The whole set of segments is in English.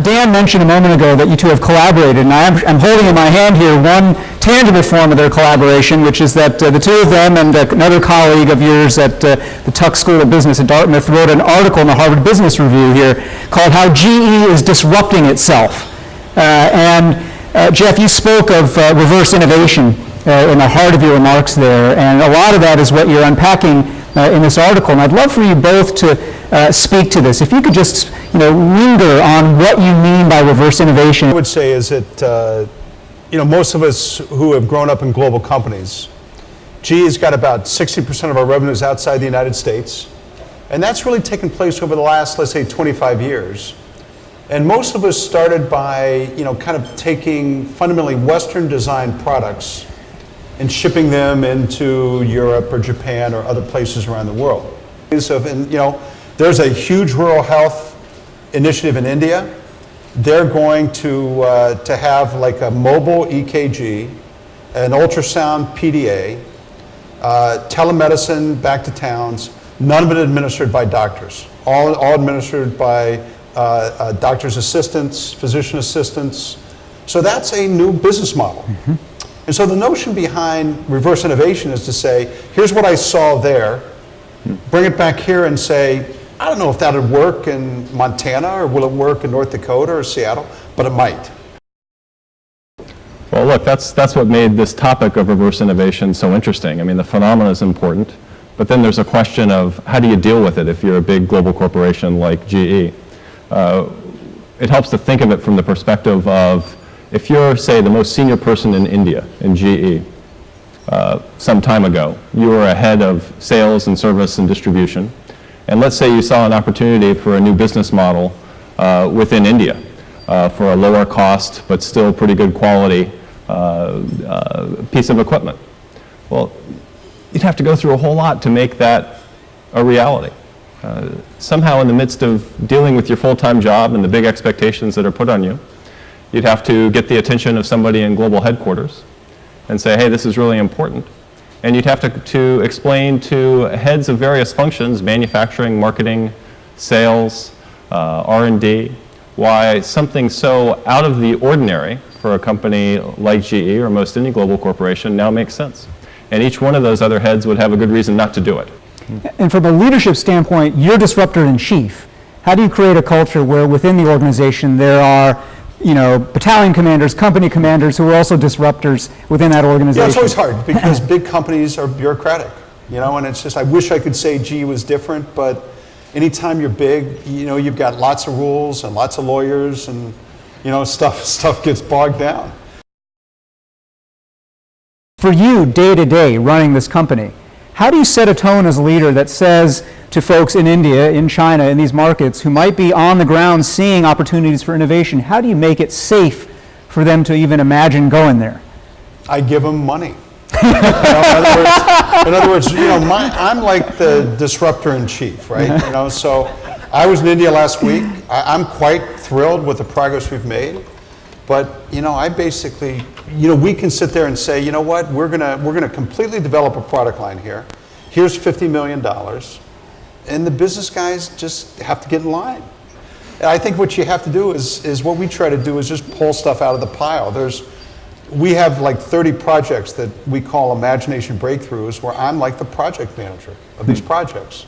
Dan mentioned a moment ago that you two have collaborated, and I'm holding in my hand here one tangible form of their collaboration, which is that the two of them and another colleague of yours at the Tuck School of Business at Dartmouth wrote an article in the Harvard Business Review here called How GE is Disrupting Itself. Jeff, you spoke of reverse innovation in the heart of your remarks there, and a lot of that is what you're unpacking in this article, and I'd love for you both to speak to this. If you could just linger on what you mean by reverse innovation. I would say is that most of us who have grown up in global companies, GE has got about 60% of our revenues outside the United States, and that's really taken place over the last, let's say, 25 years. And most of us started by kind of taking fundamentally Western designed products and shipping them into Europe or Japan or other places around the world. There's a huge rural health initiative in India. They're going to have like a mobile EKG, an ultrasound PDA, telemedicine back to towns, none of it administered by doctors, all administered by doctor's assistants, physician assistants. So that's a new business model. Mm-hmm. And so the notion behind reverse innovation is to say, here's what I saw there, bring it back here and say, I don't know if that would work in Montana or will it work in North Dakota or Seattle, but it might. Well, look, that's what made this topic of reverse innovation so interesting. I mean, the phenomena is important, but then there's a question of how do you deal with it if you're a big global corporation like GE? It helps to think of it from the perspective of if you're, say, the most senior person in India, in GE, some time ago, you were a head of sales and service and distribution, and let's say you saw an opportunity for a new business model within India for a lower cost but still pretty good quality piece of equipment. Well, you'd have to go through a whole lot to make that a reality. Somehow in the midst of dealing with your full-time job and the big expectations that are put on you, you'd have to get the attention of somebody in global headquarters and say, hey, this is really important. And you'd have to explain to heads of various functions, manufacturing, marketing, sales, R&D, why something so out of the ordinary for a company like GE or most any global corporation now makes sense. And each one of those other heads would have a good reason not to do it. And from a leadership standpoint, you're disruptor in chief. How do you create a culture where within the organization there are battalion commanders, company commanders who are also disruptors within that organization? Yeah, it's always hard because big companies are bureaucratic, and it's just, I wish I could say GE was different, but anytime you're big, you've got lots of rules and lots of lawyers and, stuff gets bogged down. For you, day to day, running this company, how do you set a tone as a leader that says to folks in India, in China, in these markets who might be on the ground seeing opportunities for innovation, how do you make it safe for them to even imagine going there? I give them money. In other words, I'm like the disruptor in chief, right? So I was in India last week. I'm quite thrilled with the progress we've made. But I basically, we can sit there and say, you know what, we're gonna completely develop a product line here. Here's $50 million, and the business guys just have to get in line. And I think what you have to do is what we try to do is just pull stuff out of the pile. We have like 30 projects that we call imagination breakthroughs, where I'm like the project manager of these projects,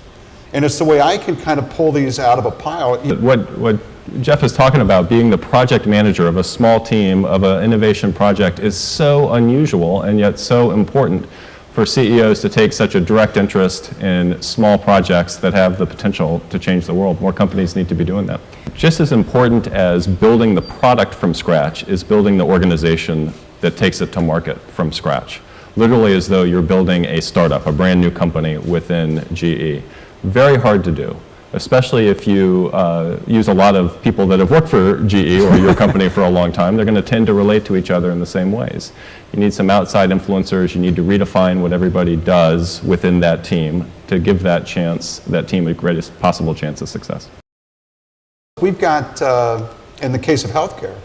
and it's the way I can kind of pull these out of a pile. What Jeff is talking about, being the project manager of a small team of an innovation project, is so unusual and yet so important for CEOs to take such a direct interest in small projects that have the potential to change the world. More companies need to be doing that. Just as important as building the product from scratch is building the organization that takes it to market from scratch. Literally as though you're building a startup, a brand new company within GE. Very hard to do, especially if you use a lot of people that have worked for GE or your company for a long time. They're going to tend to relate to each other in the same ways. You need some outside influencers. You need to redefine what everybody does within that team to give that team the greatest possible chance of success. We've got, in the case of healthcare,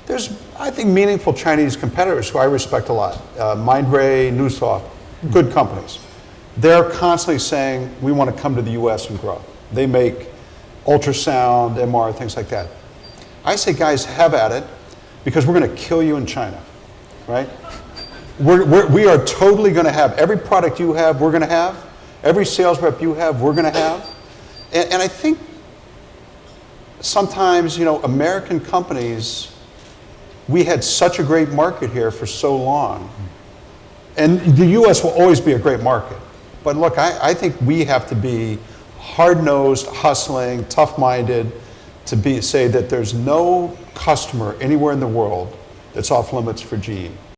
there's, I think, meaningful Chinese competitors who I respect a lot. Mindray, Newsoft, good companies. They're constantly saying, we want to come to the US and grow. They make ultrasound, MR, things like that. I say, guys, have at it, because we're going to kill you in China, right? We are totally going to have every product you have, we're going to have. Every sales rep you have, we're going to have. And I think sometimes, you know, American companies, we had such a great market here for so long. And the U.S. will always be a great market. But look, I think we have to be hard-nosed, hustling, tough-minded, to say that there's no customer anywhere in the world that's off limits for GE.